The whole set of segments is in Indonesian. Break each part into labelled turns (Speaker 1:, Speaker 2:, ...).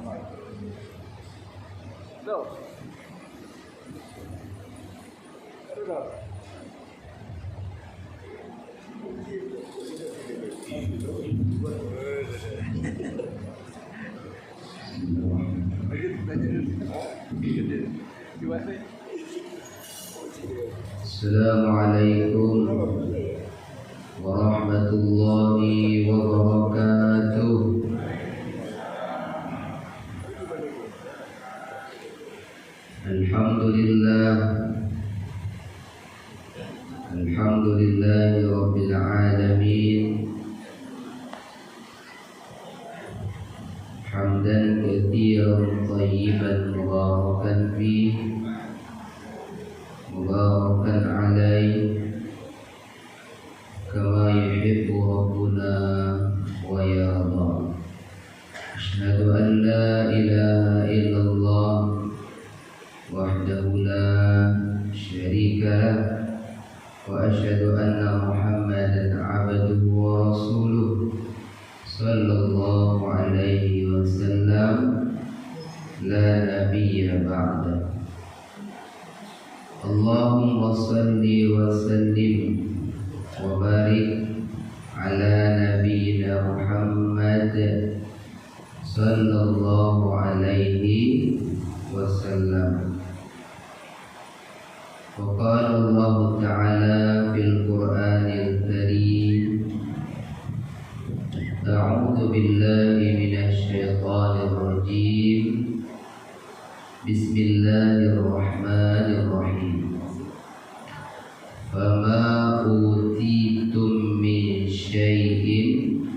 Speaker 1: Assalamualaikum warahmatullahi wabarakatuh. Alhamdulillahi rabbil alamin. Hamdan katsiran thayyiban mubarakan fihi mubarakan alaihi kama yuhibbu rabbuna wa yarda. Asyhadu an la ilaha illallah wahdahu la syarika lah wa asyhadu anna Muhammadan abduhu wa rasuluh sallallahu alaihi wasallam la nabiyya ba'da. Allahumma salli wa sallim wa barik ala nabiyyina Muhammad sallallahu alaihi wasallam. Wa qala Allah ta'ala fil Qur'anil Karim, a'udzu billahi minasy syaithanir rajim. Bismillahirrahmanirrahim. Fama utitum min syai'in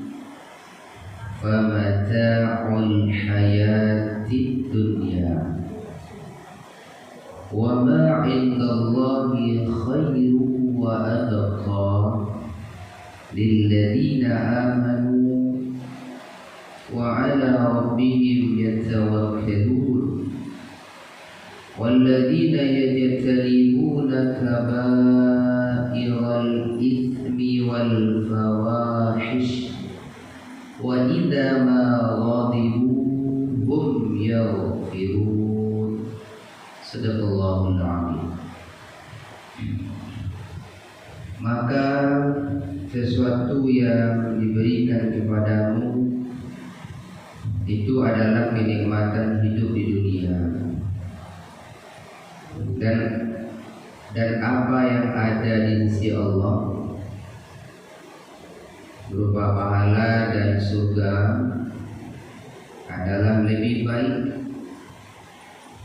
Speaker 1: famata'ul hayatid dunya wa ma 'indallahi khairu wa abqa lilladzina amanu wa 'ala rabbihim yatawakkalun. وَالَّذِينَ يَجْتَنِبُونَ كَبَائِرَ الْإِثْمِ وَالْفَوَاحِشَ وَإِذَا مَا غَضِبُوا هُمْ يَغْفِرُونَ. Sadaqallahul Azim. Maka sesuatu yang diberikan kepadamu itu adalah kenikmatan hidup di dunia. Dan apa yang ada di sisi Allah berupa pahala dan surga adalah lebih baik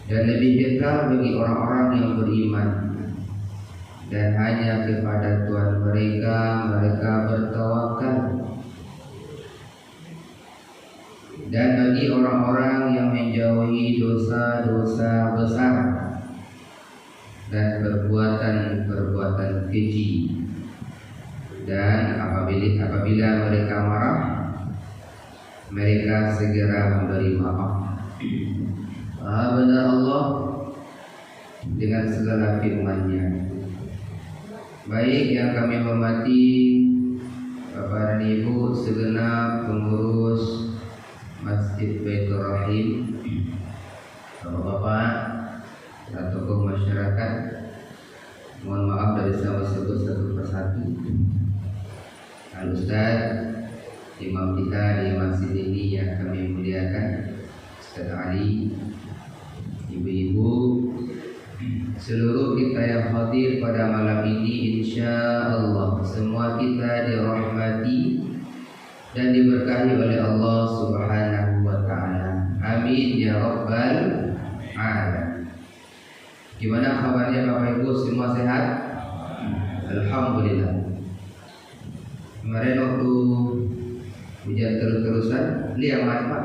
Speaker 1: dan lebih kekal bagi orang-orang yang beriman, dan hanya kepada Tuhan mereka bertawakal. Dan bagi orang-orang yang menjauhi dosa-dosa besar dan perbuatan-perbuatan keji, dan apabila mereka marah, mereka segera memberi maaf. Maha benar Allah dengan segala firman-Nya. Baik yang kami hormati Bapak dan Ibu segenap pengurus Masjid Baitur Rahim, Bapak-bapak dan tokoh masyarakat, mohon maaf dari saya sebut satu persatu. Al-Ustaz Imam kita di masjid ini yang kami muliakan, Ustaz Ali, ibu-ibu, seluruh kita yang hadir pada malam ini, insya Allah semua kita dirahmati dan diberkahi oleh Allah Subhanahu wa Ta'ala. Amin ya Rabbal Alamin. Gimana kabarnya Bapak Ibu, semua sehat? Alhamdulillah. Kemarin waktu hujan terus-terusan, lihat Pak.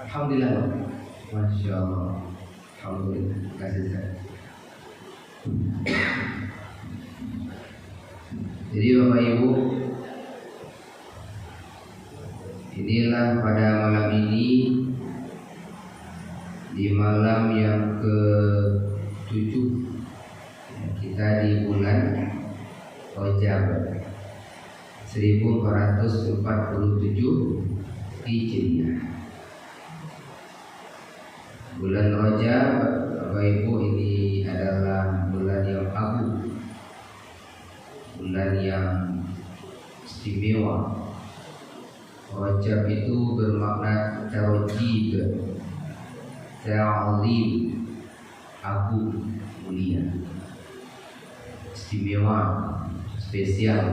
Speaker 1: Alhamdulillah. Masya Allah. Alhamdulillah. Kasih saya. Jadi Bapak Ibu, inilah pada malam ini, di malam yang ke-7 kita di bulan Rajab 1447 Hijriah. Bulan Rajab, Bapak Ibu, ini adalah bulan yang agung, bulan yang istimewa. Rajab itu bermakna tarjib, ta'zim, agung, mulia, istimewa, spesial.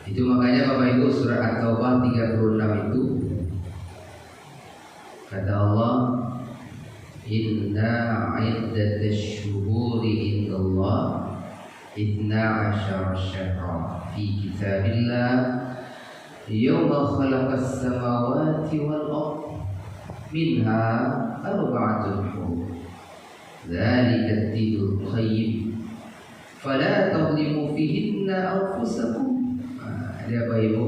Speaker 1: Itu makanya Bapak Ibu, surat At-Taubah 36 itu kata Allah, inna iddatash syuhuri indallah 12 syahra fi kitabillah yawma khalaqas samawati wal ard minha arba'atun hurum dzalika ad-dinul qayyim fala tadhlimu fihinna anfusakum. Ada Bapak Ibu,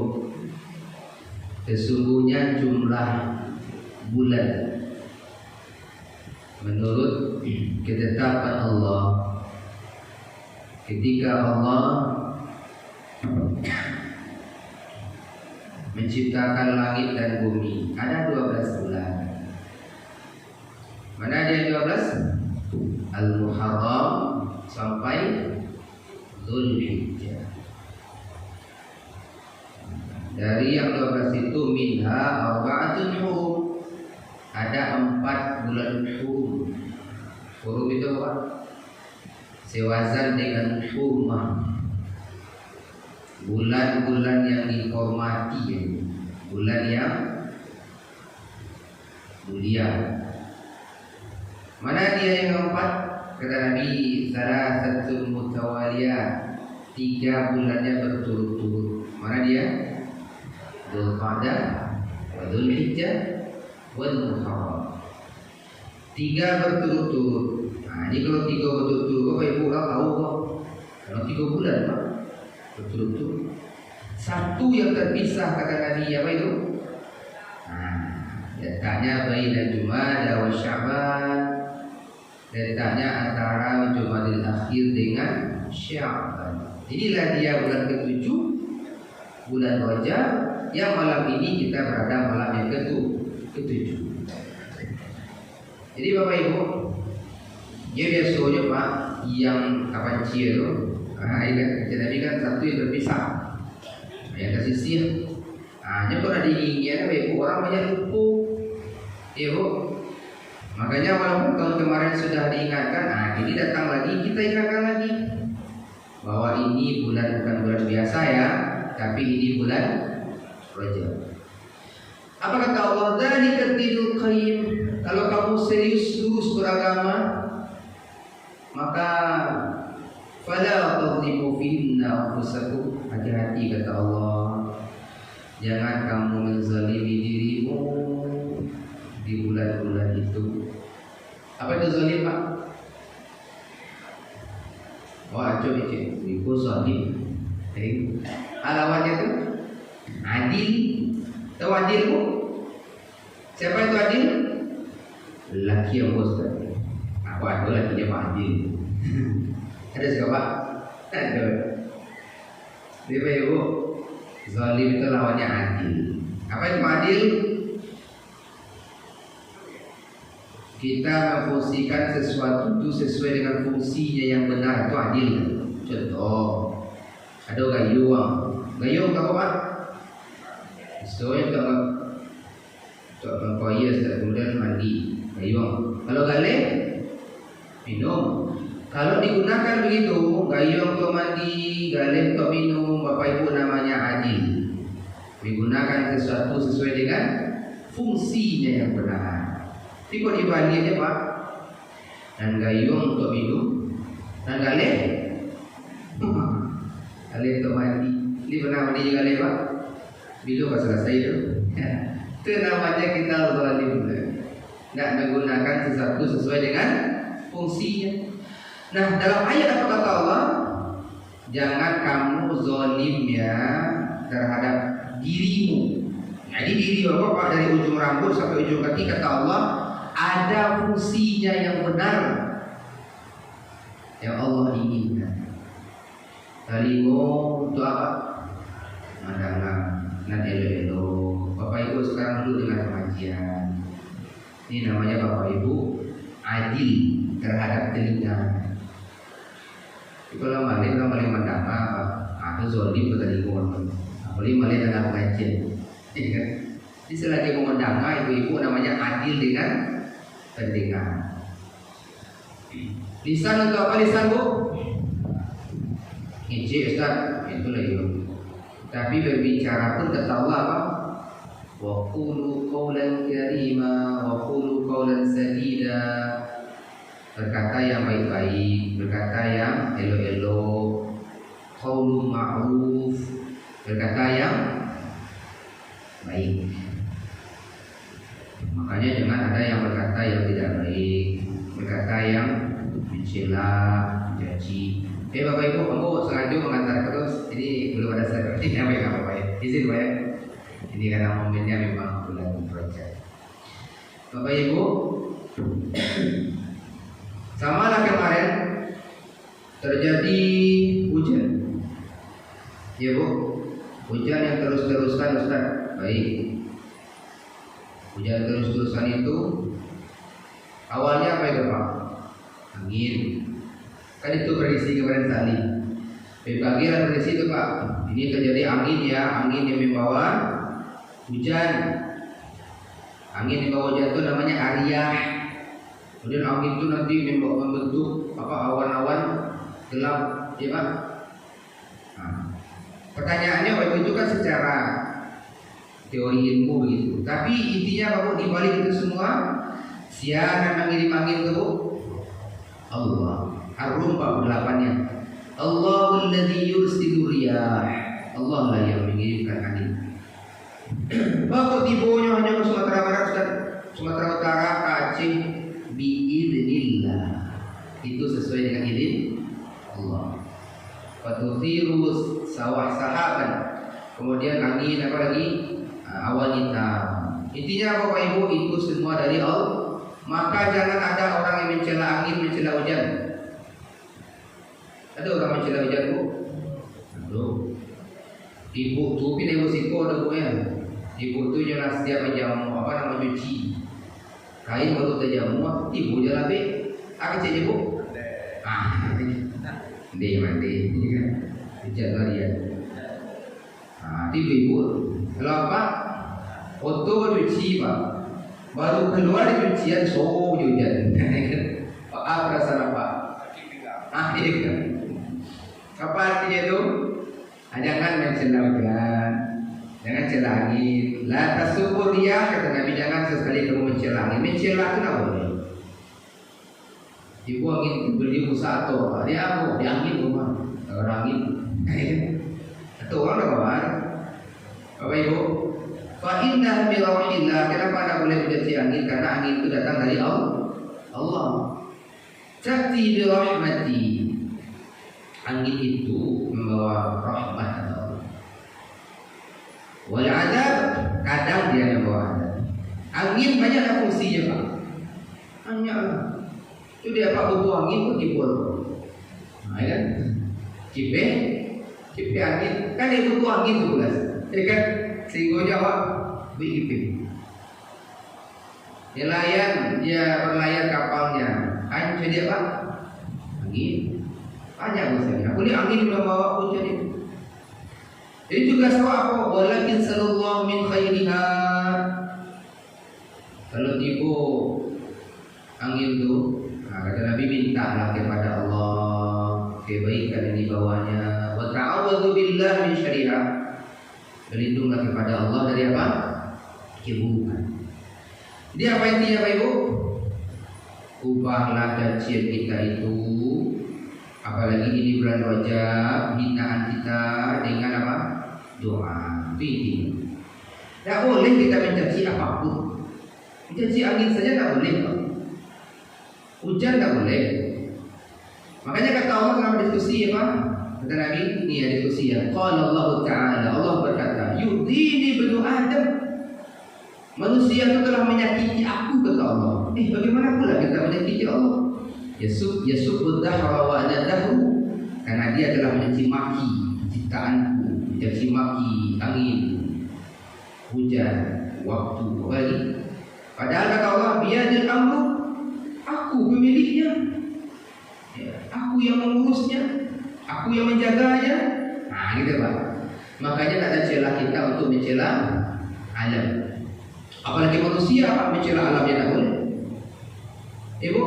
Speaker 1: sesungguhnya jumlah bulan menurut ketetapan Allah ketika Allah menciptakan langit dan bumi, ada 12 bulan. Mana ada 12? Al-Muharram sampai Dzulhijjah. Dari yang 12 itu minha arba'atun hurum, ada 4 bulan hurum. Hurum itu apa? Sewazan dengan hurmah, bulan-bulan yang dihormati, bulan yang mulia. Mana dia yang 4? Kata Nabi, salasatul mutawaliyah, 3 bulannya berturut-turut. Mana dia? Dzulqa'dah, wa Dzulhijjah, wa Muharram. 3 berturut-turut. Nah, ini kalau 3 berturut-turut, Bapak Ibu orang tahu kok. Kalau 3 bulan Pak berturut-turut. 1 yang terpisah kata Nabi, apa itu? Nah, letaknya baina Jumadah wa Sya'ban. Letaknya antara Jumadil Akhir dengan Sya'ban. Inilah dia bulan ke-7, bulan Rajab, yang malam ini kita berada malam yang ke-7. Jadi Bapak Ibu, dia biasanya Pak yang kapan cia itu, Nabi kan 1 yang terpisah, yang tersisih. Hanya kalau ada ingin, Bapak Ibu, orang banyak lupa, ya Bu. Makanya walaupun tahun kemarin sudah diingatkan, ini datang lagi, kita ingatkan lagi bahwa ini bulan bukan bulan biasa ya, tapi ini bulan Rajab. Apa kata Allah? Dzalika ad-dinul qayyim. Kalau kamu serius lurus beragama, maka fala tadhlimu fihinna anfusakum. Hati-hati kata Allah, jangan kamu menzalimi dirimu di bulan-bulan itu. Apa itu zalim Pak? Wah, coba cek. Itu zalim. Alawannya itu adil. Tahu adil Bu? Siapa itu adil? Laki yang bos tadi. Aku ada laki yang adil. Ada siapa? Ada. Bapak Ibu, zalim itu lawannya adil. Apa itu adil? Kita memfungsikan sesuatu itu sesuai dengan fungsinya yang benar, itu adil. Contoh, ada gayung apa Pak? Soalnya untuk mengkoyas dan kemudian mandi, gayung. Kalau galeh, minum. Kalau digunakan begitu, gayung untuk mandi, galeh untuk minum, Bapak Ibu namanya adil. Digunakan sesuatu sesuai dengan fungsinya yang benar. Tapi kok dibalik aja Pak? Dan gayung untuk minum, dan galeh, galeh untuk mandi. Ini pernah mandi juga galeh Pak? Bila pas selesai itu, itu namanya kita zalim. Tidak menggunakan sesuatu sesuai dengan fungsinya. Nah, dalam ayat apa kata Allah? Jangan kamu zalim ya terhadap dirimu. Jadi diri Bapak dari ujung rambut sampai ujung kaki kata Allah ada fungsinya yang benar yang Allah inginkan. Talimu untuk apa? Mandangan, nanti elo-elo. Bapak Ibu sekarang dulu dengan pengajian. Ini namanya Bapak Ibu adil terhadap telinga. Kalau maling mendama apa? Atau zolim pada lingkungan. Apalagi maling dengan pengajian. Jadi selagi mengundangkan ibu-ibu namanya adil dengan pendengar. Lisan untuk apa lisan bu? Ijik Ustaz, itulah itu. Tapi berbicara pun ketawa apa? Wa qulu qawlan karima wa qulu qawlan sadida. Berkata yang baik-baik, berkata yang elok-elok, qaulun ma'ruf, berkata yang baik. Makanya jangan ada yang berkata yang tidak baik, berkata yang mencela, mencaci. Bapak Ibu, kamu sengaja mengantar terus. Ini belum ada sertifikatnya, baik apa ya? Izin Pak ya. Ini karena momennya memang bulan project. Bapak Ibu, sama lah kemarin terjadi hujan. Ya Bu, hujan yang terus-terusan Ustaz. Baik. Hujan terus-terusan itu awalnya apa itu Pak? Angin. Kan itu prediksi kemarin tadi. Pagi prediksi itu Pak. Ini terjadi angin ya, angin yang membawa hujan. Angin yang membawa hujan itu namanya Ariyah. Kemudian angin itu nanti membentuk apa awan-awan gelap, ya Pak. Nah, pertanyaannya waktu itu kan secara teori ilmu begitu. Tapi intinya Bapak di balik itu semua siapa yang mengirim angin itu? Allah. Ar-Rum 48-nya. Allahul ladzi yursilu riyah. Allah lah yang mengirimkan angin. Bapak tibonya hanya ke Sumatera Barat, Ustaz. Sumatera Utara, ke Aceh, biidznillah. Itu sesuai dengan izin Allah. Fatuthiru sawah sahaban. Kemudian angin apa lagi? Awan hitam. Intinya Bapak Ibu itu semua dari Allah. Maka jangan ada orang yang mencela angin, mencela hujan. Ada orang mencela hujan Bu? Aduh. Ibu tuh pilih musiko ada Bu ya. Ibu tuh jangan setiap menjamu apa nama cuci. Kain baru terjamu, ibu jalan be. Apa cek Bu? Dia mati, ini kan hujan harian. Tiba ibu, kalau apa? Foto cuci Pak. Baru keluar di cucian so hujan. Pak apa rasa Pak? Iya kan. Apa artinya itu? Jangan mencela hujan, jangan cela angin. La tasubur riyah, kata Nabi, jangan sesekali kamu mencela angin. Mencela itu tidak boleh. Ibu angin beli satu, dia apa? Dia angin rumah, orang angin. Itu orang dah kawan. Bapak Ibu, fa inna min rahmatillah. Kenapa anda boleh mencaci angin? Karena angin itu datang dari Allah. Cati bi rahmati. Angin itu membawa rahmat Allah. Wal adab, kadang dia membawa adab. Angin banyak fungsinya Pak. Hanya itu dia Pak butuh angin pun dipul. Nah, kan? Cipe angin kan dia butuh angin tuh belas. Ya kan? Sehingga jawab BIP. Nelayan dia berlayar kapalnya. Hanya dia Pak angin. Banyak misalnya. Boleh angin sudah bawa hujan itu. Ini juga sama apa? Walakin sallallahu min khairiha. Kalau tiba angin itu, kata Nabi, mintalah kepada Allah kebaikan yang dibawanya. Wa ta'awwadhu billahi min syarriha. Berlindunglah kepada Allah dari apa? Keburukan. Jadi apa intinya Pak Ibu? Ubahlah cacian kita itu, apalagi ini bulan Rajab, hinaan kita dengan apa? Doa. Itu. Tak boleh kita mencaci apapun. Mencaci angin saja tak boleh Pak. Hujan tak boleh. Makanya kata Allah dalam diskusi apa? Kata Nabi, ini ya diskusi ya. Qala Allah Ta'ala, Allah berkata, yudhini ibnu Adam. Manusia itu telah menyakiti aku, kata Allah. Bagaimana pula kita menyakiti Allah? Yasubud dahra wa ana dahru. Karena dia telah mencaci maki ciptaanku, mencaci maki angin, hujan, waktu, kembali. Padahal kata Allah, biyadil amru, aku pemiliknya, ya, aku yang mengurusnya, aku yang menjaganya. Nah, gitu Pak. Makanya tak ada celah kita untuk mencela alam. Apalagi manusia mencela alamnya tak boleh. Ibu,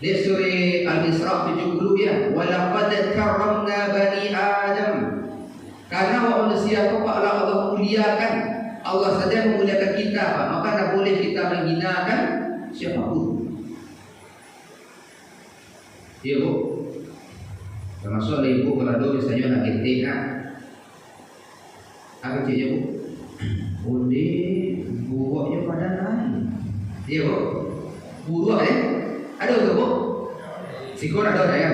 Speaker 1: lihat surah Al-Isra 70 ya. Walaqad karramna bani Adam. Karena manusia itu Pak Allah muliakan. Allah saja memuliakan kita Pak. Maka tak boleh kita menghinakan siapapun. Ya Bu. Termasuk ibu kalau misalnya nak ketik apa caknya Bu? Onde buahnya pada naik. Iya Bu. Buah ada tu Bu? Sikor ada ya?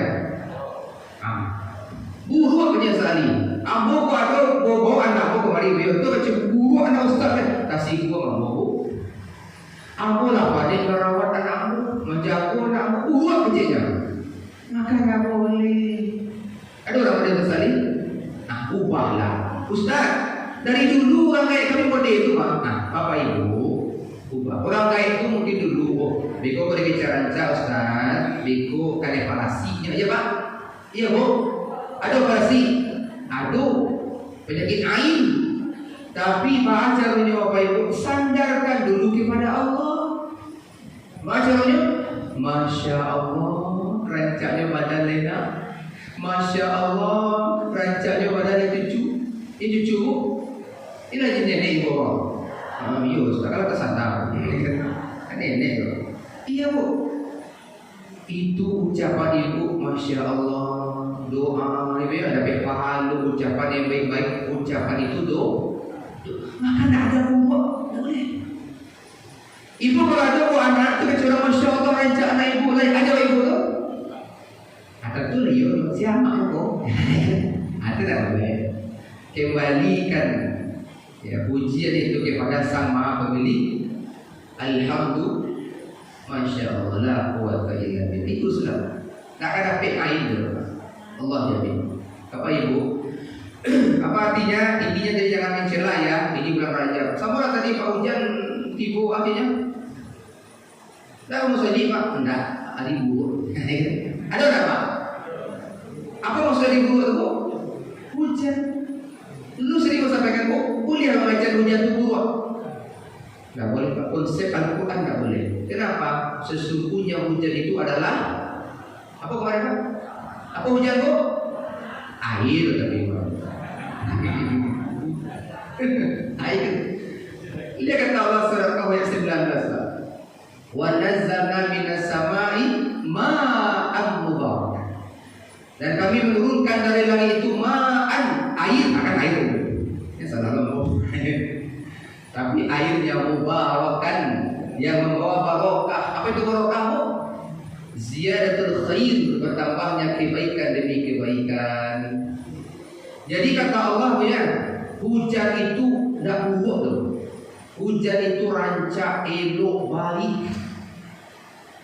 Speaker 1: Buah punya sekali. Ambo ko ada bobo anak ko kemari bio tu macam buah anak ustaz kan. Kasih ko ambo Bu. Ambo lah pada merawat anakmu, menjaga anakmu, buah kecilnya. Maka tak boleh. Ada orang pada sekali. Nah, ubahlah. Ustaz, dari dulu orang kayak kami mode itu Pak. Nah, Bapak Ibu, ubah. Orang kayak itu mungkin dulu, beko pada bicara Ustaz, beko kan evaluasinya ya Pak. Iya Bu. Ada evaluasi. Aduh, penyakit ain. Tapi baca ini Bapak Ibu, sandarkan dulu kepada Allah. Bacanya, Masya Allah, rancaknya badan Lena. Masya Allah, rancaknya badan cucu. Ini cucu, ini lagi nenek ibu. Iya, sekarang tersadar. Kan nenek tu. Iya Bu. Itu ucapan ibu, Masya Allah, doa. Ibu ada pahala ucapan yang baik-baik. Ucapan itu doa. Maka tak ada buah, boleh. Ibu kalau ada buah anak tu kecuali Masya Allah rancak anak ibu lain ada ibu tu. Atau tu liu siapa tu? Atau tak boleh. Kembalikan ya pujian itu kepada Sang Maha Pemilik. Alhamdulillah, Masya Allah, la quwwata illa billah. Itu sudah. Tak ada ain tu. Allah jamin. Bapak Ibu, apa artinya? Intinya jadi jangan mencela ya. Ini bulan Rajab. Sama tadi Pak Hujan tibu artinya. Dah maksud ini Pak? Enggak, hari buruk. Ada enggak Pak? Apa maksud hari buruk itu? Hujan. Dulu sering sampaikan Bu, boleh membaca hujan itu buruk. Enggak boleh Pak. Konsep Al-Quran enggak boleh. Kenapa? Sesungguhnya hujan itu adalah apa kemarin Pak? Apa hujan Bu? Air tapi Pak. Air. Lihat kata Allah surat Al-Kahf 19 Pak. Wa nazzalna minas samai ma'an mubarakan. Dan kami menurunkan dari langit itu ma'an, air, akan air. Ya salah ngomong. Tapi air yang mubarakan, yang membawa barokah. Apa itu barokah? Ziyadatul khair, bertambahnya kebaikan demi kebaikan. Jadi kata Allah ya, hujan itu tidak buruk loh. Hujan itu rancak, elok, baik.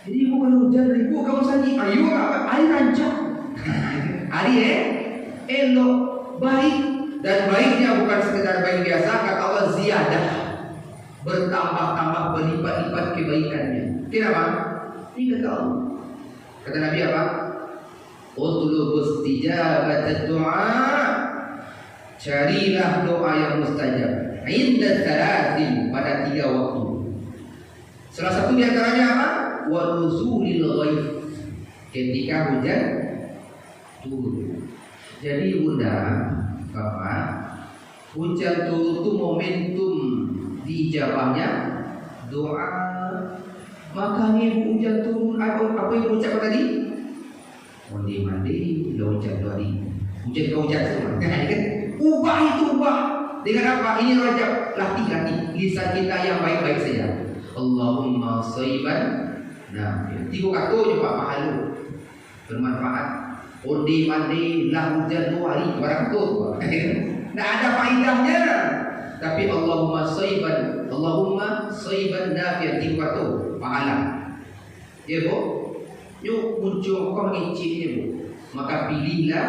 Speaker 1: Jadi bukan hujan ribu kamu saji, ayo air rancak. Air elok, baik. Dan baiknya bukan sekedar baik biasa, kata Allah ziyadah, bertambah-tambah, berlipat-lipat kebaikannya. Kenapa? Ini kata Allah. Kata Nabi apa? Utlubus istijabat doa. Carilah doa yang mustajab. Inda salatin, pada 3 waktu. Salah satu di antaranya apa? Wa nuzulil ghaib, ketika hujan turun. Jadi Bunda, Bapak, hujan turun itu momentum diijabahnya doa. Makanya hujan turun, apa yang ucap tadi? Mandi, hujan 2 hari. Hujan ke hujan semua. Kan? Ubah itu ubah. Dengan apa? Ini Rajab, latih lisan kita yang baik-baik saja. Allahumma shayban. Nah, 3 kata je Pak pahala. Bermanfaat. Onde mandi lah hujan 2 hari barang tu. Tak ada faedahnya. Tapi Allahumma shayban nafi'an 3 kata pahala. Ya Bu. Yuk muncul kau ngicip ni Bu. Maka pilihlah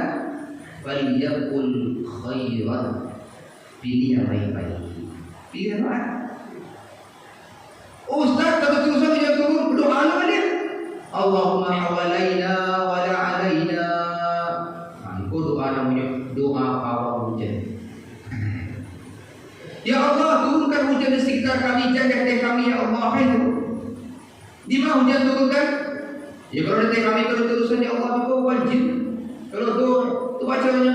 Speaker 1: faliyakul khairan. Pilih yang baik-baik. Pilih yang baik. Ustaz terus-terusan hujan turun, berdoa lah dia. Allahumma hawalaina wa la alaina. Itu doa namanya doa awal hujan. Ya Allah, turunkan hujan di sekitar kami, jaga teh kami ya Allah. Di mana hujan turunkan? Ya kalau teh kami terus-terusan ya Allah itu wajib. Kalau itu bacanya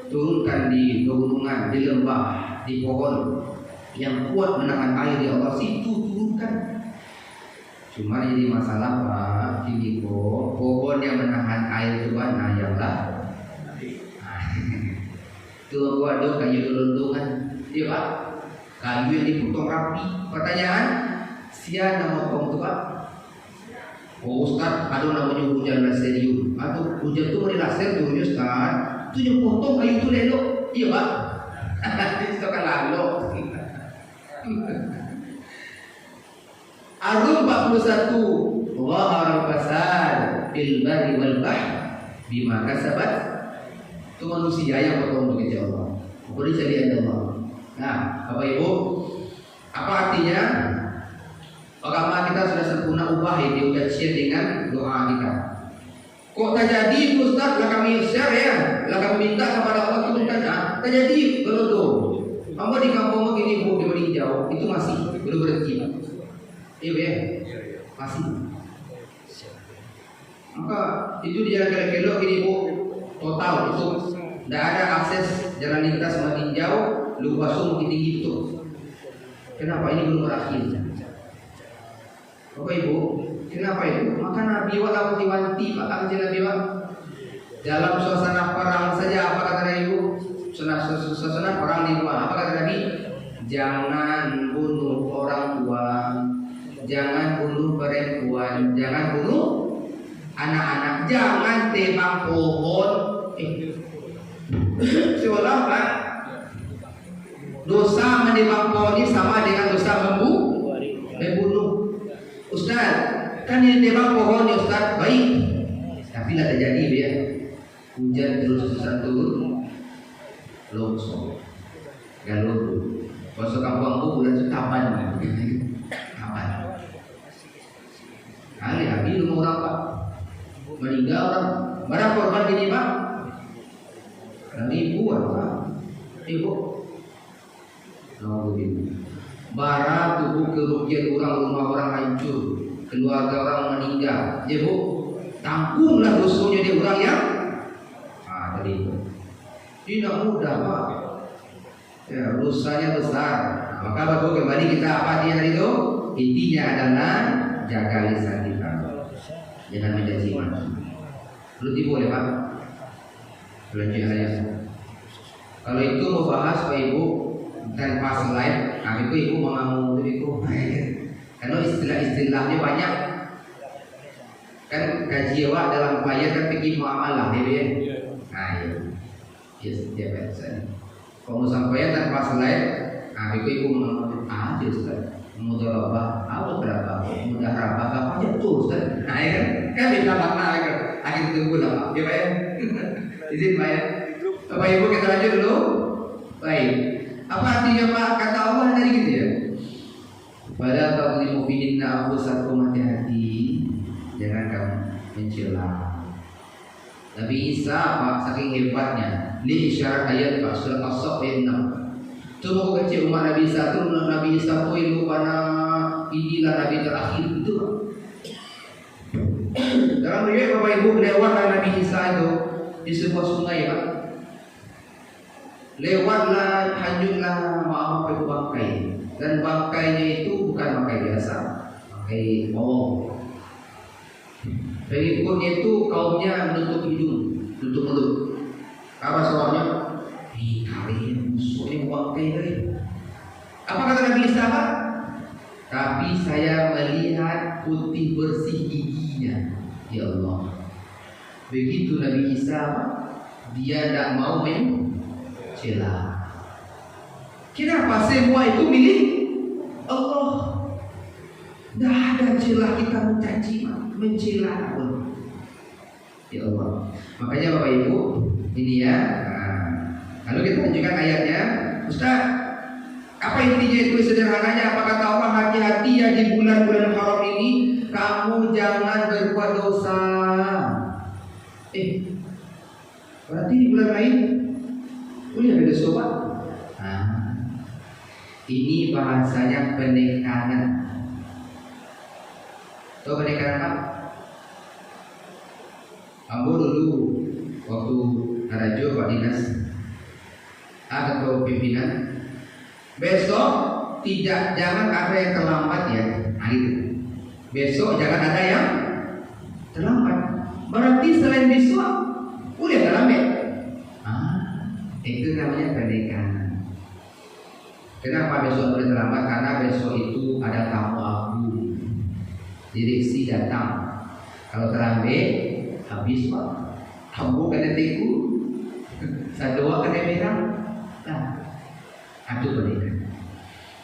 Speaker 1: turunkan di pegunungan, di lembah, di pohon yang kuat menahan air ya Allah, situ turunkan. Cuma jadi masalah Pak, kini kok pohon yang menahan air itu mana yang lah? Tuh waduh kayu gelundungan, iya Pak. Kayu yang dipotong rapi. Pertanyaan, siapa nama potong itu Pak? Oh Ustaz, ada namanya hujan laserium. Atau hujan itu mau dilaser tuh Ustaz. Itu yang potong kayu itu lelok, iya Pak. Itu kan lalu. Ar-Rum 41 Wahar fasad fil barri wal bahr bima kasabat. Itu manusia yang potong begitu Allah. Boleh jadi ada Allah. Nah, Bapak Ibu, apa artinya? Agama kita sudah sempurna ubah ya, dia share dengan doa kita. Kok tak jadi Ustaz? Lah kami share ya, lah kami minta kepada Allah turunkan. Tak jadi belodo. Hamba di kampung begini Bu, di meninjau itu masih belum berhenti. Iya ya, masih. Maka itu di jalan kelok ini Bu, total itu tidak ada akses jalan lintas meninjau, lupa sumur tinggi itu. Kenapa ini belum berakhir? Bapak Ibu, kenapa itu? Maka Nabi wanti-wanti Pak Nabi dalam suasana perang saja apa kata Nabi? Suasana perang di rumah apa kata Nabi? Jangan bunuh orang tua, jangan bunuh perempuan, jangan bunuh anak-anak, jangan tebang pohon. Seolah Pak, dosa menebang pohon ini sama dengan dosa membunuh. Ustaz, kan ini tebang pohon ya Ustaz, baik. Tapi tidak terjadi ya. Hujan terus-terusan turun, longsor, galuh. Masuk kampung bulan kapan? Kapan? Kali habis rumah orang Pak, meninggal orang. Mana korban gini Pak? Ribuan Pak. Ibu, bara tubuh kerugian orang, rumah orang hancur, keluarga orang meninggal. Ya Bu, tangkunglah dosanya dia orang yang tadi itu. Tidak mudah Pak. Ya, dosanya besar. Maka Bapak kembali kita apa dia tadi itu? Intinya adalah jaga lisan kita. Jangan mencaci maki. Berarti boleh Pak? Lanjut saya. Kalau itu mau bahas Pak Ibu tanpa slide, itu Ibu mau itu. Karena istilah-istilahnya banyak. Kan kaji awak dalam bayar kan fikih muamalah ya. Nah, ya setiap bahasa. Kalau sampai tanpa slide, itu Ibu mau aja Ustaz. Mudharabah, apa berapa? Mudharabah apa aja tuh Ustaz. Nah, kan bisa makna kan. Akhir tunggu lah Pak. Ya Pak ya. Izin Pak ya. Bapak Ibu kita lanjut dulu. Baik. Apa artinya Pak? Kata Allah dari gitu ya. Pada taqlimu fihinna anfusakum, hati-hati. Jangan kamu mencela. Nabi Isa Pak saking hebatnya. Li isyarat ayat Pak surat As-Saff ayat 6. Cuma kecil umat Nabi Isa tu Nabi Isa tu ilu pada inilah Nabi terakhir itu. Dalam riwayat Bapak Ibu lewat Nabi Isa itu di sebuah sungai Pak. Lewatlah, hanyutlah maaf itu bangkai, dan bangkainya itu bukan bangkai biasa, bangkai bawang. Pengikutnya itu kaumnya menutup hidung, tutup mulut. Apa soalnya? Kalian musuhnya bangkai tadi. Apa kata Nabi Isa Pak? Tapi saya melihat putih bersih giginya. Ya Allah. Begitu Nabi Isa Pak, dia tidak mau mencela. Kenapa semua itu milik Allah? Tidak ada celah kita mencaci, mencela pun. Ya Allah. Makanya Bapak Ibu, ini ya. Lalu kita lanjutkan ayatnya. Ustaz, Apa intinya itu sederhananya? Apa kata Allah? Hati-hati ya di bulan-bulan haram ini, kamu jangan berbuat dosa. Berarti di bulan lain boleh ada dosa, Pak? Ini bahasanya penekanan. Tahu penekanan apa? Ambo dulu waktu Rajo Pak Dinas atau pimpinan, besok jangan ada yang terlambat ya. Gitu. Besok jangan ada yang terlambat. Berarti selain besok boleh terlambat. Itu namanya penekanan. Kenapa besok boleh terlambat? Karena besok itu ada tamu aku, direksi datang. Kalau terlambat habis Pak. Kamu kena teku, sadoa kena merah. Itu penekanan.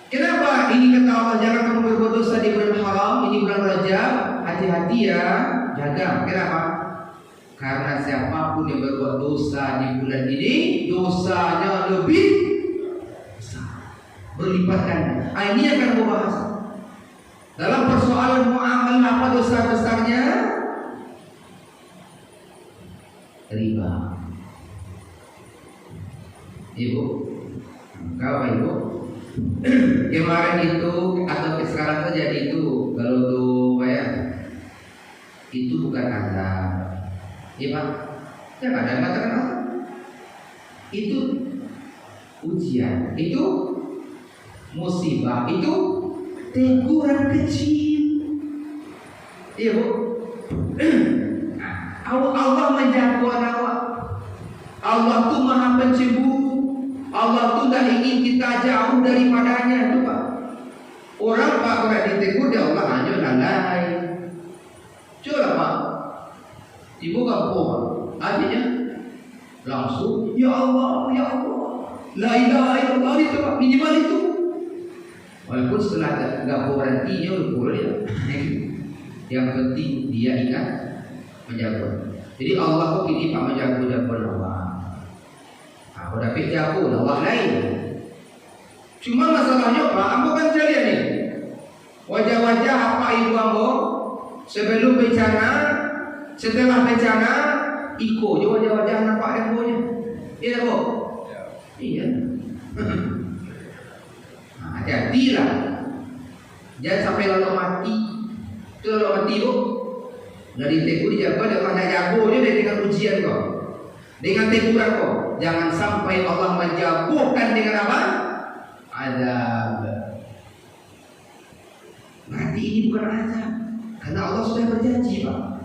Speaker 1: Kenapa ini kata Allah jangan kamu berbuat dosa di bulan haram, ini bulan Rajab, hati-hati ya, jaga. Kenapa? Karena siapapun yang berbuat dosa di bulan ini, dosanya lebih besar, berlipat ganda. Ini akan kita bahas. Dalam persoalan muamalah apa dosa besarnya? Riba. Ibu, kau ibu, kemarin itu atau sekarang terjadi itu, kalau tuh ya, itu bukan azab. Iya Pak, ya ada yang mengatakan apa? Itu ujian, itu musibah, itu teguran kecil. Iya Bu. Allah menjaga awak. Allah tuh maha pencemburu. Allah tuh tidak ingin kita jauh daripadanya itu Pak. Orang Pak kalau ditegur dia Allah hanya lalai. Coba Pak, ibu kampung akhirnya langsung ya Allah, la ilaha illallah itu Pak, minimal itu. Walaupun setelah nggak berhentinya udah boleh ya. Yang penting dia ingat menjaga. Jadi Allah kok ini Pak menjaga Allah. Aku dapat jago Allah lain. Cuma masalahnya Pak, ambo kan saya lihat nih wajah-wajah apa ibu ambo sebelum bencana, setelah bencana, iko je wajah-wajah nampak ambonya. Iya Bu? Iya. Hati-hatilah, jangan sampai lalu mati. Itu lalu mati Bu. Dari tegur dijaga dia mana jago dia dengan ujian kok, dengan teguran kok. Jangan sampai Allah menjauhkan dengan apa? Azab. Berarti ini bukan azab, karena Allah sudah berjanji Pak.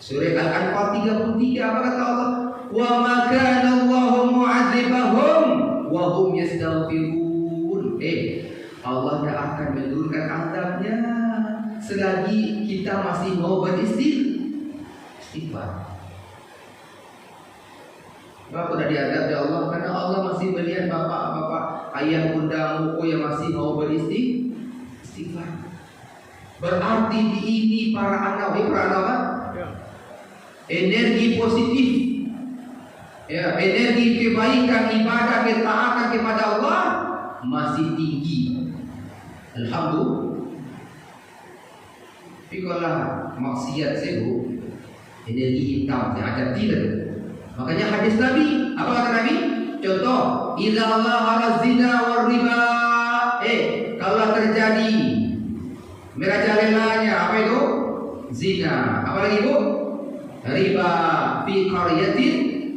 Speaker 1: Surah Al-Anfal 33 apa kata Allah? Wa ma kana Allahu mu'adzibahum wa hum yastaghfirun. Allah tidak akan menurunkan azabnya selagi kita masih mau beristighfar. Bapak sudah diadab ya Allah karena Allah masih melihat bapak-bapak, ayah bunda muku yang masih mau beristighfar. Berarti di ini para anak, energi positif, ya, energi kebaikan, ibadah, ketaatan kepada Allah masih tinggi. Alhamdulillah. Tapi kalau maksiat sebu, energi hitam, ada tidak. Makanya hadis Nabi, apa kata Nabi? Contoh, idza zahara zina war riba. Kalau terjadi merajalelanya apa itu? Zina. Apa lagi Bu? Riba fi qaryatin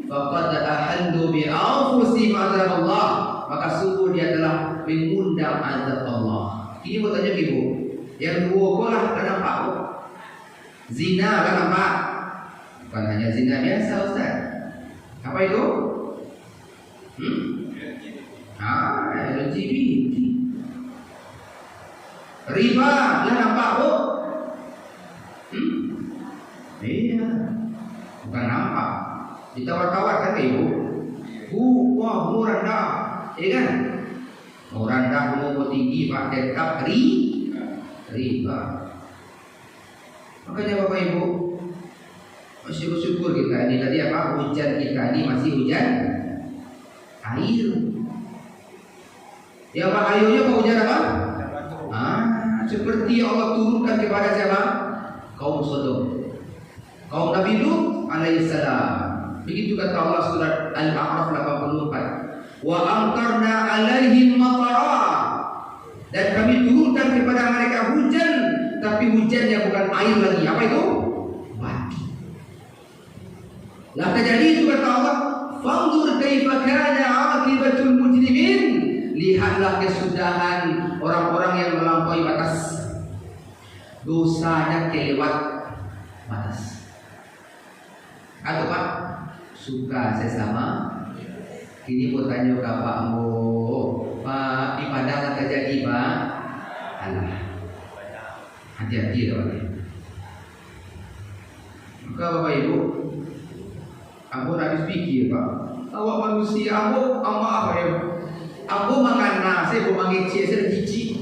Speaker 1: faqad ahallu bi anfusihim azab Allah. Maka sungguh dia telah mengundang azab Allah. Ini mau tanya Ibu, yang dua kolah kan nampak Bu? Zina kan nampak? Bukan hanya zina biasa Ustaz. Apa itu? LGBT. Riba lah nampak Bu? Iya. Bukan nampak. Ditawar-tawar kan Ibu? Wah murah dah. Iya kan? Murah dah mau tinggi Pak tetap riba. Makanya Bapak Ibu masih bersyukur kita ini tadi apa, hujan kita ini masih hujan air. Yang bahayanya apa hujan apa? Seperti Allah turunkan kepada siapa? Kaum Sodom, kaum Nabi Lut alaihissalam. Begitu kata Allah surat Al-A'raf 84. Wa amtarna alaihim matara. Dan kami turunkan kepada mereka hujan, tapi hujannya bukan air lagi. Apa itu? Batu. Lah terjadi itu kata Allah, fanzur kaifa kana 'aqibatul mujrimin. Lihatlah kesudahan orang-orang yang melampaui batas. Dosanya kelewat batas. Atau Pak, suka sesama. Kini mau tanya ke Pak Mo, Pak, di Padang terjadi Pak. Alah, hati-hati lah Pak. Maka Bapak Ibu, aku habis pikir Pak, awak manusia, aku apa ya? Aku makan nasi, aku makan saya gizi.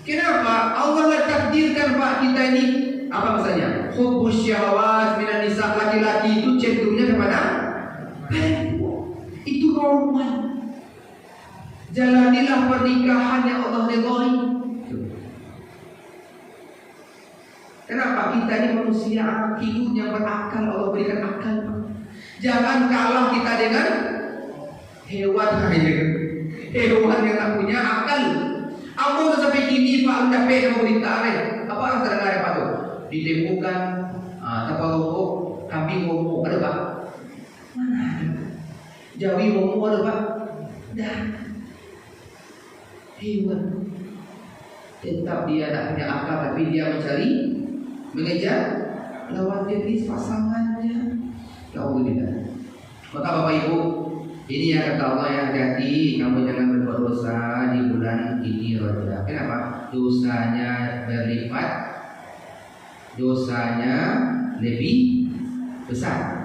Speaker 1: Kenapa? Allah lah takdirkan Pak kita ini apa misalnya? Hubbus syahwat minan nisa, laki-laki itu cenderungnya kepada itu normal. Jalanilah pernikahan yang Allah ridhoi. Kenapa? Kita ini manusia hidup yang berakal, Allah berikan akal. Jangan kalah kita dengan hewan hewan yang tak punya akal. Aku udah sampai kini Pak udah pede mau ditarik. Apa yang terdengar Pak tuh? Ditemukan tapaloko kambing ngomong ada Pak? Mana ada? Jawi ngomong ada Pak? Dah. Hewan tetap dia tak punya akal, tapi dia mencari, mengejar lawan jenis pasangannya. Alhamdulillah. Maka Bapak Ibu, ini ya kata Allah yang hati-hati, kamu jangan berbuat dosa di bulan ini Rajab. Kenapa? Dosanya berlipat, dosanya lebih besar.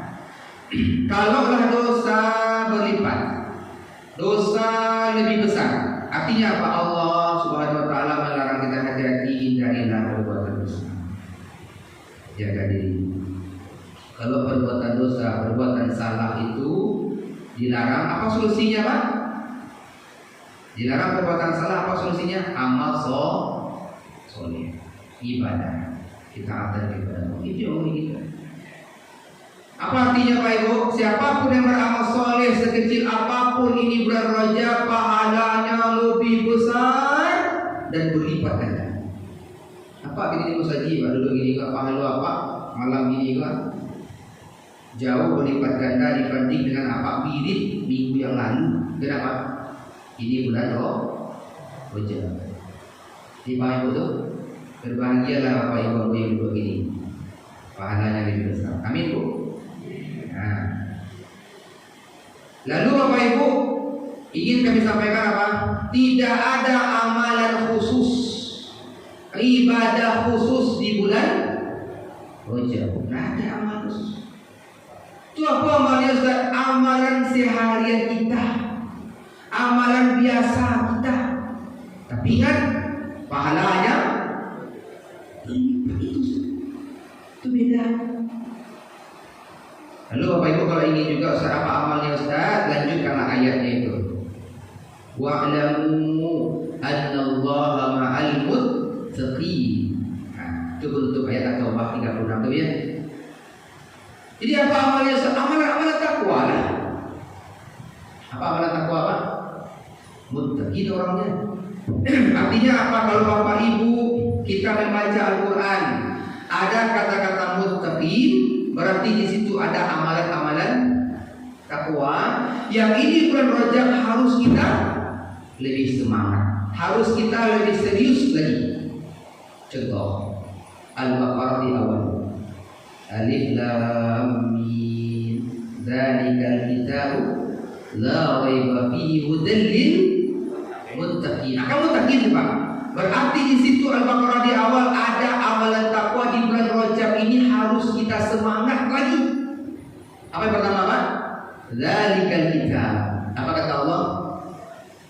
Speaker 1: Kalaulah dosa berlipat, dosa lebih besar, artinya apa? Allah Subhanahu Wa Taala melarang kita hati-hati, hindarilah perbuatan dosa. Jaga diri. Kalau perbuatan dosa, perbuatan salah itu dilarang, apa solusinya Pak? Dilarang perbuatan salah, apa solusinya? Amal soleh, ibadah, kita akan ibadah. Itu yang kita. Apa artinya Pak Ibu? Siapapun yang beramal soleh sekecil apapun ini bulan Rajab, pahalanya lebih besar dan berlipat ganda. Apa ini musaji Pak dulu gini Pak, pahala apa malam ini Pak? Jauh berlipat ganda dibanding dengan apa mirip minggu yang lalu. Kenapa? Ini bulan Rajab. Di Pak Ibu tuh berbahagialah Bapak Ibu yang begini, pahalanya lebih besar. Amin Bu. Nah. Lalu Bapak Ibu ingin kami sampaikan apa? Tidak ada amalan khusus, ibadah khusus di bulan Rajab. Tidak ada amalan khusus. Itu apa amalnya Ustaz? Amalan seharian kita, amalan biasa kita. Tapi ingat pahalanya itu beda. Lalu Bapak Ibu kalau ingin juga Ustaz apa amalnya Ustaz, lanjutkanlah ayatnya itu. Wa'lamu annallaha ma'al muttaqin. Nah, itu bentuk ayat At-Taubah 36 itu ya. Jadi apa amalnya Ustaz? Amalan takwa lah. Apa amalan takwa Pak? Muttaqin orangnya. Artinya apa? Kalau Bapak Ibu kita membaca Al-Quran ada kata-kata muttaqin, berarti di situ ada amalan-amalan takwa. Yang ini bulan Rajab harus kita lebih semangat, harus kita lebih serius lagi. Contoh Al-Baqarah di awal, Alif Lam Mim, Dzalikal kitabu la raiba fihi hudan lil muttaqin. Akan muttaqin Pak. Berarti di situ Al-Baqarah di awal ada amalan takwa. Di bulan Rajab ini harus kita semangat lagi. Apa yang pertama Pak? Dzalikal kitab. Apa kata Allah?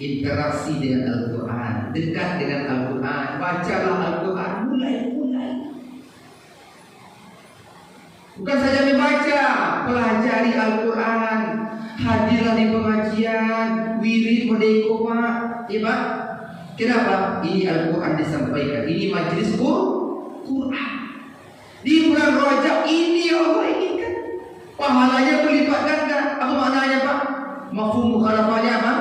Speaker 1: Interaksi dengan Al-Quran, dekat dengan Al-Quran, bacalah Al-Quran, mulai. Bukan saja membaca, pelajari Al-Quran, hadirlah di pengajian, wirid spirit modeko Pak. Ya Pak. Kenapa? Ini Al-Quran disampaikan. Ini majlis Quran. Di bulan Rajab ini Allah inginkan pahalanya berlipat ganda. Apa maknanya Pak? Mafhum mukhalafahnya apa?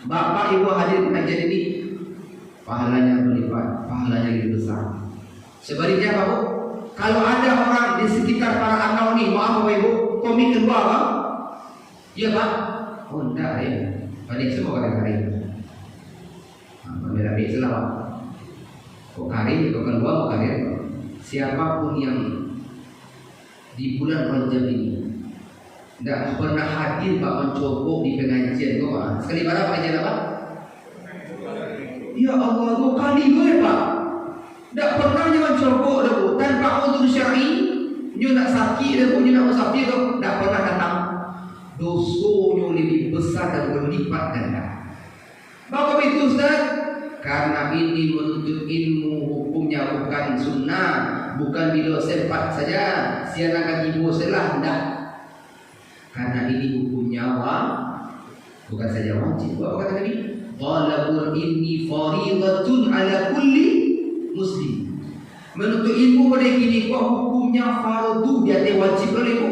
Speaker 1: Bapak Ibu hadir pengajian ini, pahalanya berlipat, pahalanya lebih besar. Sebaliknya Pak Bu, kalau ada orang di sekitar para anak ini, maaf Bapak Ibu, komik kedua Pak? Iya Pak? Oh enggak ya, balik semua kali-kali. Bela-bela selawat. Kok kari, kok kedua, kok kari. Siapapun yang di bulan Rajab ini tidak pernah hadir Pak mencobok di pengajian kok Pak. Sekali mana pengajian apa? Ya Allah, kok kali gue Pak. Tidak pernah jangan cobok dah Bu. Tanpa uzur syar'i, nyu nak sakit dah Bu, nyu nak musafir dah, tidak pernah datang. Dosonya lebih besar dan berlipat ganda. Bapak itu Ustaz, karena ini menuntut ilmu, hukumnya bukan sunnah, bukan video sempat saja, sianakan ibu selah, tidak. Karena ini hukumnya bukan saja wajib. Apa kata Nabi? Talabul ilmi faridatun ala kulli muslim. Menuntut ilmu pada kini hukumnya fardu, dia wajib oleh bu.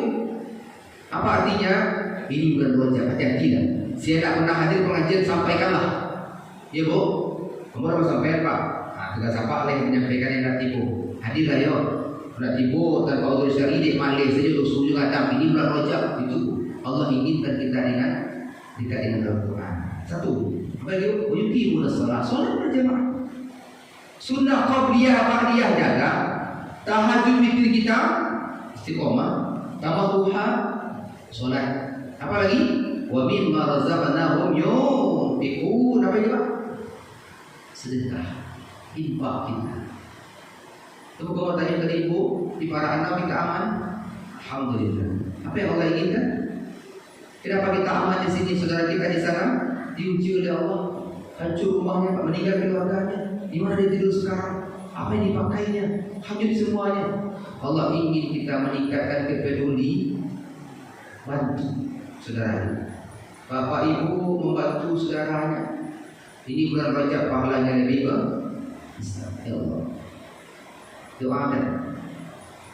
Speaker 1: Apa artinya? Ini bukan wajib, hati-hati lah. Saya tak pernah hadir pengajian, sampaikanlah. Ya bu, kamu harus sampaikan Pak. Tidak siapa yang menyampaikan yang nak tipu. Hadirlah ya. Nak tipu tanpa uzur syar'i di malih saja dosa juga tak. Ini bulan Rajab itu Allah inginkan kita dengan Al-Quran. Satu, bagi yuqimu as-shalah, salat berjamaah. Sunnah qabliyah ba'diyah jaga. Tahajud witir kita istiqomah. Tawadduha salat. Apa lagi? Wa mimma razaqnahum yunfiqun. Apa itu Pak? Sedekah, infak kita. Tunggu kamu tanya tadi ibu, di para anak kita aman. Alhamdulillah. Apa yang Allah inginkan? Kenapa kita aman di sini, saudara kita di sana diuji oleh Allah, hancur rumahnya, Pak, meninggal keluarganya. Di mana dia tidur sekarang? Apa yang dipakainya? Hanyut semuanya. Allah ingin kita meningkatkan kepeduli, bantu saudara. Bapak Ibu membantu saudaranya. Ini bulan Rajab pahalanya lebih besar. Ya Allah. Doa dan.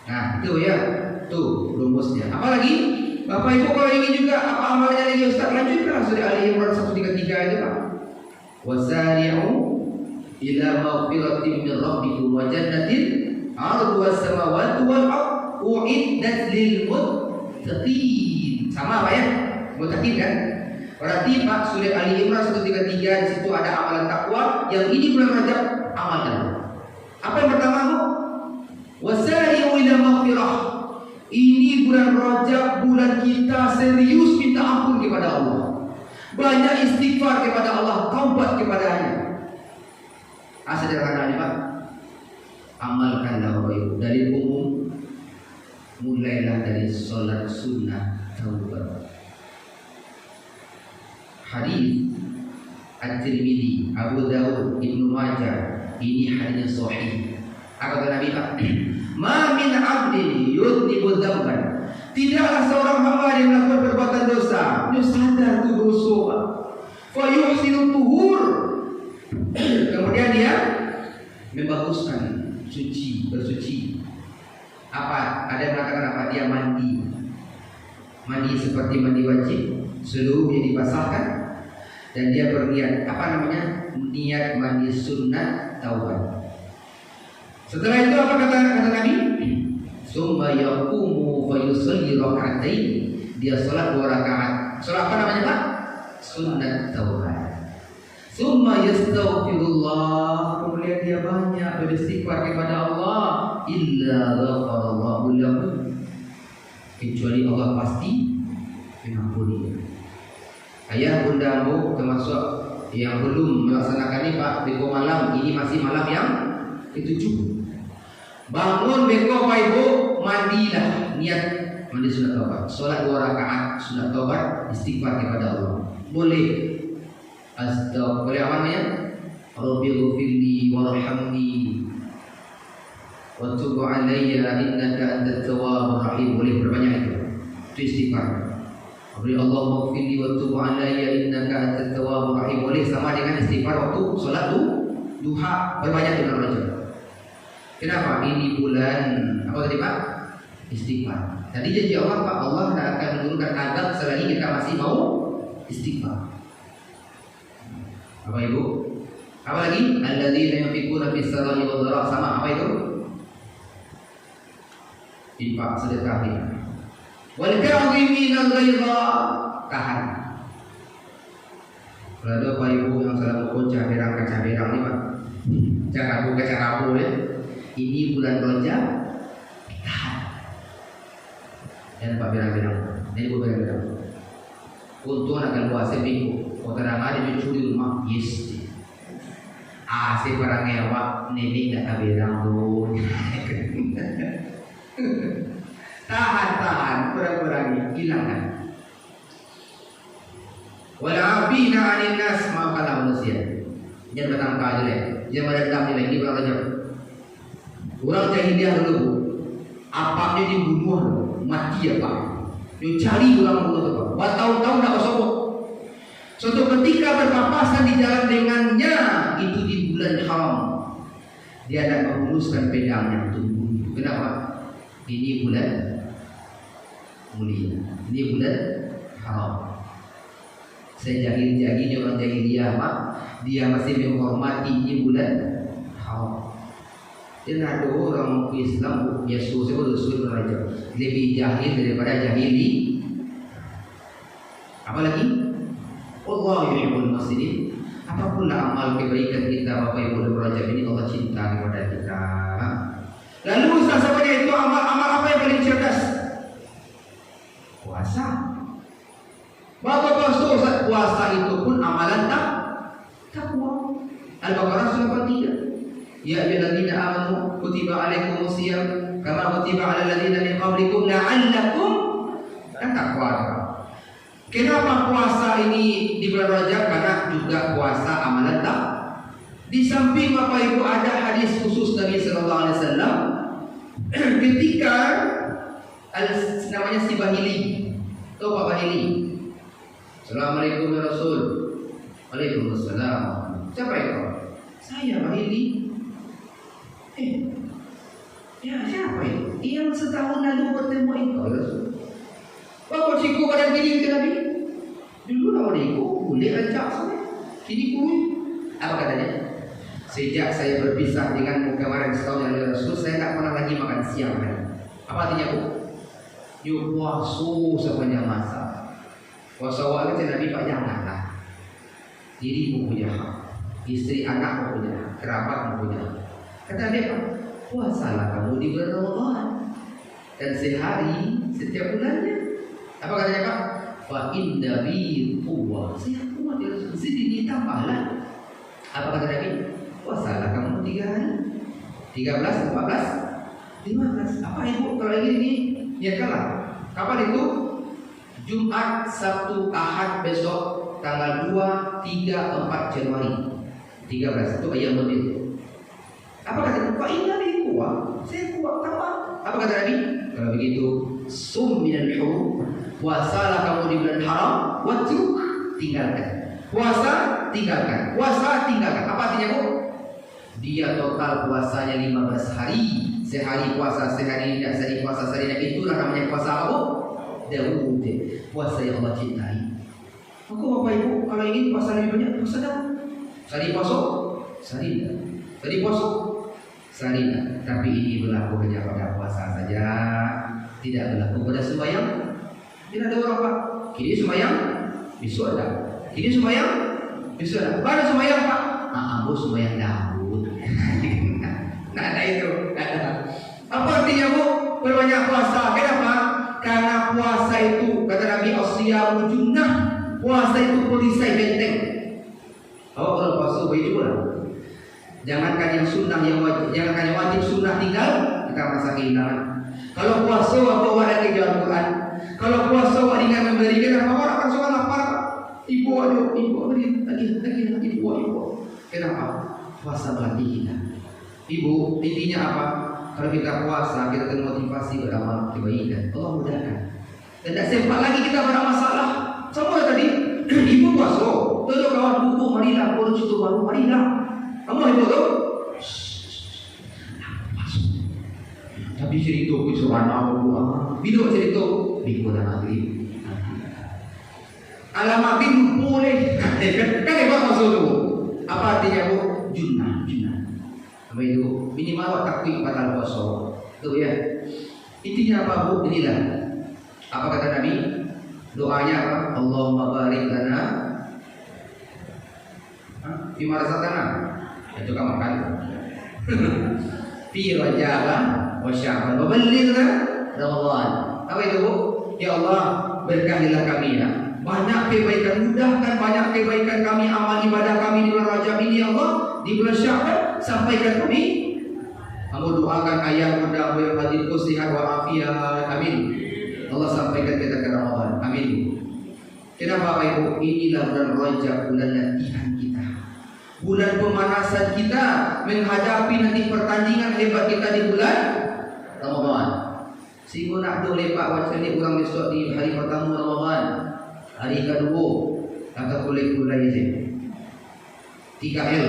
Speaker 1: Nah, itu ya. Tuh rumusnya. Apalagi Bapak Ibu kalau ingin juga apa amalnya lagi Ustaz, lanjutkan surah Ali Imran 133 itu Pak. Wasari'u ila maghfiratin min rabbikum wa jannatin 'arduha as-samawati wal ardu u'iddat lil muttaqin. Sama Pak ya? Muttaqin kan? Berarti Pak, surah Ali Imran 133 di situ ada amalan takwa yang ini bulan Rajab amalkan. Apa yang pertama Bu? Wasari'u ila maghfirah. Ini bulan Rajab, bulan kita serius minta ampun kepada Allah. Banyak istighfar kepada Allah, taubat kepadanya. Sederhananya Pak, amalkanlah Bapak Ibu dari umum. Mulailah dari sholat sunnah taubat. Hadis At-Tirmidzi, Abu Dawud, Ibnu Majah, ini hadis sahih. Apa kata Nabi Pak? Ma min 'abdin yudnibu dzamban. Tidaklah seorang hamba yang melakukan perbuatan dosa, dia sadar itu dosa, Pak. Fa yuhsinu tuhur. Kemudian dia membaguskan suci, bersuci. Apa? Ada yang mengatakan apa? Dia mandi. Mandi seperti mandi wajib, seluruhnya dibasahkan. Dan dia berniat, apa namanya? Niat mandi sunnah taubat. Setelah itu apa kata Nabi? Summa yaqumu fa yusalli rak'atain. Dia salat 2 rakaat. Salat apa namanya Pak? Sunnah taubat. Summa yastaghfirullah. Kemudian dia banyak beristighfar kepada Allah. Illa ghafarallahu lahu. Kecuali Allah pasti mengampuni. Ayah bundamu termasuk yang belum melaksanakan ini Pak, beko malam ini masih malam yang ke-7. Bangun beko Pak Ibu, mandilah, niat mandi sunat taubat. Salat 2 rakaat sunat taubat, istighfar kepada Allah. Boleh boleh apa namanya? Rabbighfirli warhamni wa tub alayya innaka antat tawwabur rahim. Boleh berbanyak itu. Itu istighfar. Beri Allah maghfirli wa tub alayya innaka antat tawwabur rahim. Boleh sama dengan istighfar waktu solat duha, berbanyak di bulan Rajab. Kenapa? Ini bulan apa tadi Pak? Istighfar. Tadi janji Allah Pak, Allah tidak akan menurunkan azab selagi kita masih mau istighfar. Apa Ibu? Apa lagi? Alladzina yunfiquna fis sarai wad dharra, sama apa itu? Infak, sedekah. Wal kadhimina al-ghaidha, tahan. Kalau ada Bapak Ibu yang selalu bocah berang kaca berang ni Pak, jangan buka kaca rapuh ya. Ini bulan Rajab, tahan. Dan Pak berang-berang, ini bukan berang. Untung akan puasa minggu, kau terang ada cucu di rumah, yes. Si barang ngewa, nenek tak berang tu. Tahan, kurang-kurangi, hilangkan. Walafina 'anil nas, maafkanlah manusia. Jangan bertangkah jelek, jangan berdendam jelek. Ini bulan Rajab. Orang jahiliyah dulu, apanya dibunuh, mati apa? Dia cari orang bunuh tu, bertahun-tahun tak bersokok. Suatu ketika berpapasan di jalan dengannya, itu di bulan haram. Dia akan menguruskan pedangnya untuk bunuh. Kenapa? Ini bulan mulia. Ini bulan haram. Sejahil-jahilnya orang jahiliyah Pak, dia masih menghormati ini bulan haram. Dan ada orang Islam Yesus berusul Rajab lebih jahil daripada jahili. Apa lagi? Allah yuhibbul muslimin. Apapunlah amal kebaikan kita Bapak Ibu dalam Rajab ini, Allah cinta kepada kita. Lalu Ustaz, sebenarnya itu amal apa yang paling cerdas? Puasa. Bapak Ustaz, puasa itu pun amalan takwa. Al-Baqarah surah 3. Ya ayyuhalladzina amanu kutiba alaikumus shiyam kama kutiba alal ladzina min qablikum la'allakum tattaqun. Kenapa puasa ini di bulan Rajab? Karena juga puasa amalan takwa. Di samping Bapak Ibu ada hadis khusus Nabi sallallahu alaihi wasallam ketika namanya si Bahili. Tahu Pak Bahili? Assalamualaikum ya Rasul. Waalaikumsalam. Siapa itu? Saya Bahili. Ya siapa itu? Yang setahun lalu bertemu itu Rasul. Bapak ciku pada diri ke Nabi. Dulu nama dia boleh rancak saya. Kini kurus. Apa katanya? Sejak saya berpisah dengan kemarin setahun yang lalu Rasul, saya tak pernah lagi makan siang hari. Apa artinya Bu? Yuk puasa sepanjang masa. Puasa awal kata Nabi Pak, janganlah. Dirimu punya hak, istri anak punya hak, kerabat punya hak. Kata Nabi Pak, puasalah kamu di bulan Ramadan dan sehari setiap bulannya. Apa katanya Pak? Fa inna bi quwwah. Saya kuat ya Rasul. Sini ditambahlah. Apa kata Nabi? Puasalah kamu 3 hari. 13, 14, 15. Apa Ibu kalau ini ya kalah. Kapan itu? Jumat, Sabtu, Ahad besok tanggal 2, 3, 4 Januari 13 itu ayam lebih. Apa kata? Pak inna bi quwwah. Saya kuat tambah. Apa kata Nabi? Kalau begitu sum minal hurum. Puasalah kamu di bulan haram, watruk, tinggalkan. Puasa, tinggalkan. Puasa, tinggalkan. Apa artinya Bu? Dia total puasanya 15 hari. Sehari puasa, sehari tidak, sehari puasa, sehari tidak. Itulah namanya puasa apa Bu? Daud. Puasa yang Allah cintai. Maka Bapak Ibu kalau ingin puasa lebih banyak, puasa dah. Sehari puasa, sehari tidak. Sehari puasa, sehari tidak. Tapi ini berlaku hanya pada puasa saja. Tidak berlaku pada sembahyang. Tidak ada orang Pak. Kini sembahyang, besok ada. Kini sembahyang, besok ada. Baru sembahyang Pak. Ambo sembahyang Daud. Nah ada itu. Ada. Apa artinya Bu? Berbanyak puasa. Kenapa? Karena puasa itu kata Nabi as-siyamu junnah. Puasa itu perisai benteng. Oh kalau puasa wajib lah. Jangankan yang sunnah yang wajib, jangankan yang wajib sunnah tinggal kita merasa kehilangan. Kalau puasa apa wadah kejual Quran. Kalau puasa awak dengan memberikan apa orang akan suka lapar. Ibu beri lagi ibu. Kenapa? Puasa melatih kita. Ibu, intinya apa? Kalau kita puasa, kita termotivasi beramal kebaikan. Allah mudahkan. Dan tak sempat lagi kita pada masalah. Sama tadi, ibu puasa. Tuh kawan buku, marilah. Kalau cerita baru, marilah. Kamu ibu tu? Tapi cerita pun seorang bila cerita? Minggu dah maghrib. Alam maghrib boleh. Kan hebat masuk tu. Apa artinya bu? Junah. Apa itu? Minimal awak takut batal puasa. Tu ya. Intinya apa bu? Inilah. Apa kata Nabi? Doanya apa? Allahumma barik lana fi marzaqana. Itu kan makan. Fi Rajab wa Sya'ban wa ballighna Ramadan. Apa itu bu? Ya Allah, berkahilah kami ya. Banyak kebaikan, mudahkan banyak kebaikan kami, amal ibadah kami di bulan Rajab ini ya Allah. Di bulan Sya'ban sampaikan kami. Kamu doakan ayah muda yang hadirku sehat walafiat. Amin. Allah sampaikan kita ke Ramadan. Amin. Kenapa Bapak Ibu? Inilah bulan Rajab, bulan latihan kita, bulan pemanasan kita menghadapi nanti pertandingan hebat kita di bulan Ramadan. Sehingga nak tu lepak macam ni orang besok di hari pertama Ramadan, hari kedua kata kulai je 3L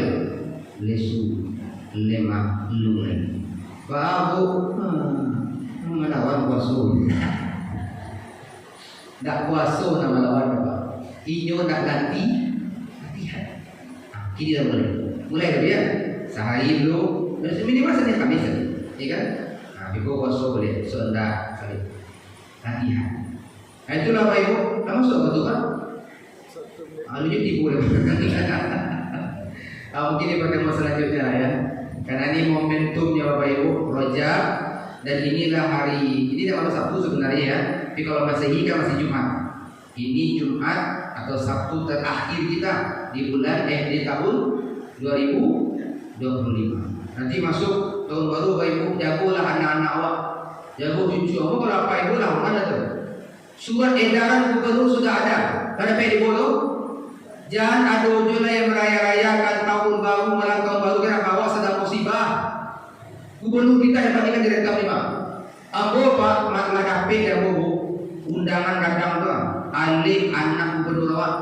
Speaker 1: lesu lemak lulai babu melawan puasa. Tak puasa nak melawan apa? Inyo nak latihan. Kini dah mulai dah ya. Sehari dulu, minimal Senin Khamis saja, ya kan? Ibu puasa boleh, sonda kali latihan. Itulah Bapak Ibu, tak masuk betul kan? Lalu jadi boleh. Mungkin ini pertemuan selanjutnya ya. Karena ini momentumnya Bapak Ibu Rajab, dan inilah hari ini dah Sabtu sebenarnya ya. Tapi kalau Masehi kan masih Jumat. Ini Jumat atau Sabtu terakhir kita di bulan di tahun 2025. Nanti masuk tahun baru Bapak Ibu, jagolah anak-anak awak, jago cucu awak. Kalau apa Ibu lah mana tu? Surat edaran gubernur sudah ada. Ada apa Ibu tu? Jangan ada ujung yang meraya-rayakan tahun baru, malam tahun baru kenapa awak sedang musibah. Gubernur kita yang paling direkam ni Pak. Ambo Pak masalah kaping ya Bu. Undangan kadang tu alik anak gubernur awak.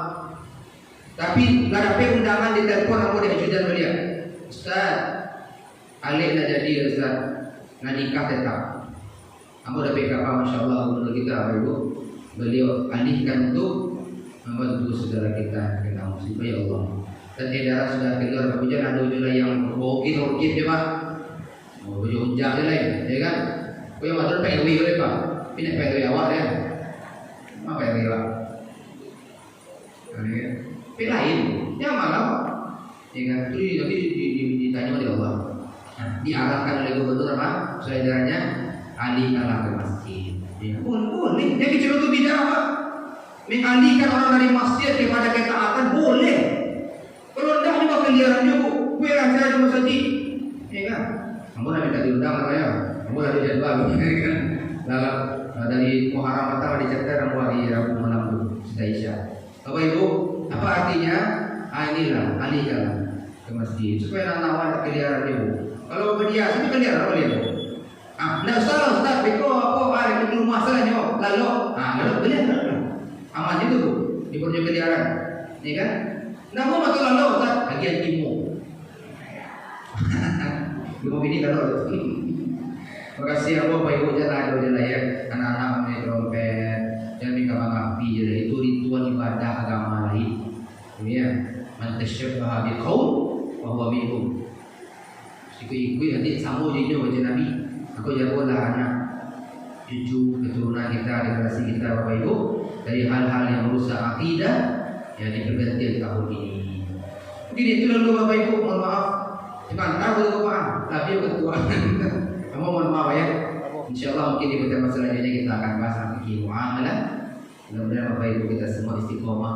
Speaker 1: Tapi nggak ada undangan di telepon aku dia ajudan beliau. Ustaz, alik nak jadi Ustaz, nak nikah tetap. Aku dah backup masya-Allah gubernur kita Ibu. Beliau alihkan untuk membantu saudara kita kena musibah ya Allah. Dan edaran sudah keluar, hujan ada juga yang bokit je Pak. Oh, hujan je lain, ya kan? Kau yang matur PLW boleh Pak. Pindah PLW awak ya. Apa PLW Pak? Pilih lain, yang mana Pak? Ya kan? Itu nanti ditanya oleh Allah. Diarahkan oleh gubernur apa? Saudaranya alihkanlah ke masjid. Ya, boleh. Yang kecil itu bidah Pak. Mengalihkan orang dari masjid kepada ketaatan boleh. Kalau tidak juga keliaran juga. Kue acara cuma sedih, ya kan? Kamu nak minta diundang apa ya? Kamu dah dijadwal, ya kan? Lalu dari Muharram pertama dicatat hari Rabu malam itu sudah Isya. Bapak Ibu, apa artinya? Inilah alihkan ke masjid supaya anak-anak keliaran juga. Kalau berdiam, itu keliaran apa dia? Tidak usah Ustaz, beko apa ada di rumah saja, lalu, lalu keliaran. Aman itu Bu, di perjalanan keliaran, ya kan? Namun atau lalu Ustaz, bagian timur. Timur ini kalau terima kasih Bapak Ibu jalan ya, anak-anak main trompet, dan minta api jadi itu ritual ibadah agama lain. Ya, man tasyabbaha biqaum wa huwa minhum. Ikut nanti sambung jadi wajah Nabi. Aku jagolah anak cucu keturunan kita, generasi kita Bapak Ibu dari hal-hal yang merusak akidah yang di pergantian tahun ini. Mungkin itu lalu Bapak Ibu, mohon maaf. Jangan tahu Bapak, tapi ketua. Kamu mohon maaf ya. Insyaallah mungkin di pertemuan selanjutnya kita akan bahas fikih muamalah. Mudah-mudahan Bapak Ibu kita semua istiqomah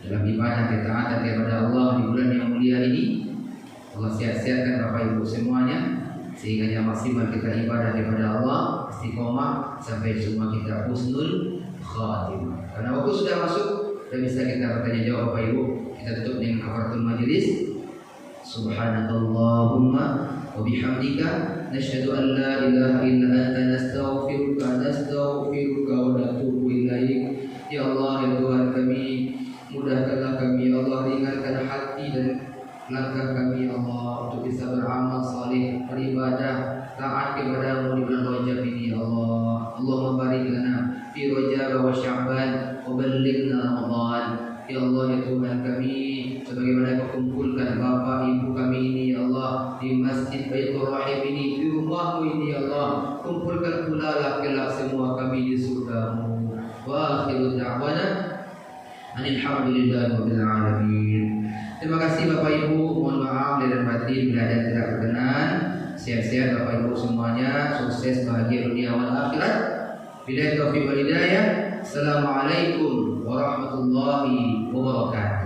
Speaker 1: dalam ibadah ketaatan kepada Allah di bulan yang mulia ini. Allah sihat-sihatkan Bapak Ibu semuanya sehingga yang maksimal kita ibadah kepada Allah, istiqomah sampai semua kita husnul khatimah. Karena waktu sudah masuk dan bisa kita bertanya jawab Bapak Ibu. Kita tutup dengan kafaratul majelis. Subhanakallahumma wa bihamdika Nashhadu an la ilaha illa anta nastaghfiruka wa natubu ilaik. Ya Allah, ya Tuhan kami, mudahkanlah kami ya Allah, ringankan hati dan langkah kami ya Allah untuk bisa beramal saleh, beribadah, taat kepada-Mu di bulan Rajab ini ya Allah. Allahumma barik lana fi Rajab wa Sya'ban wa ballighna Ramadan. Ya Allah, ya Tuhan kami, sebagaimana Kau kumpulkan Bapak Ibu kami ini ya Allah di Masjid Baitur Rahim ini, di rumah-Mu ini ya Allah, kumpulkan pula laki-laki semua kami di surga-Mu. Wa akhiru da'wana alhamdulillahirabbil alamin. Terima kasih Bapak Ibu, mohon maaf lahir dan batin bila ada yang tidak berkenan. Sehat-sehat Bapak Ibu semuanya, sukses bahagia dunia wal akhirat. Billahi taufiq wal hidayah. Assalamualaikum warahmatullahi wabarakatuh.